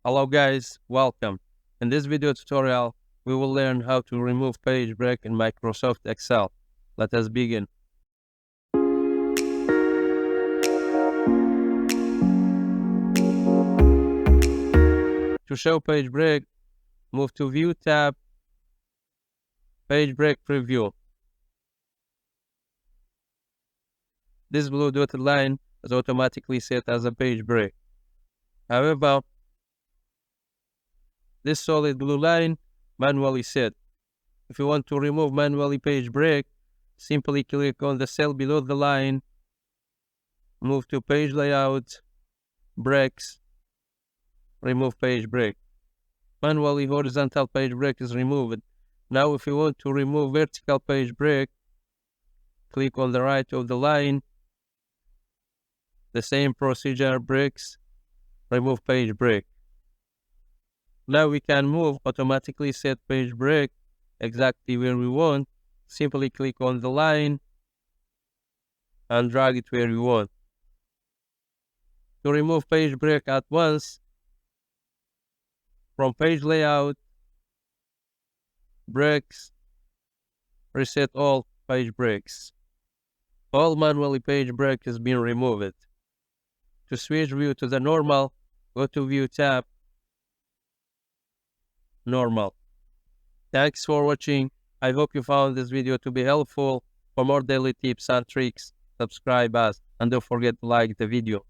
Hello guys, welcome. In this video tutorial, we will learn how to remove page break in Microsoft Excel. Let us begin. To show page break, move to View tab, Page Break Preview. This blue dotted line is automatically set as a page break. However, this solid blue line manually set. If you want to remove manually page break, simply click on the cell below the line, move to Page Layout, Breaks, remove page break. Manually horizontal page break is removed. Now if you want to remove vertical page break, click on the right of the line, the same procedure, breaks, remove page break. Now we can move automatically set page break exactly where we want. Simply click on the line and drag it where you want. To remove page break at once, from Page Layout, Breaks, Reset all page breaks. All manually page break has been removed. To switch view to the normal, go to View tab, Normal. Thanks for watching. I hope you found this video to be helpful. For more daily tips and tricks, subscribe us and don't forget to like the video.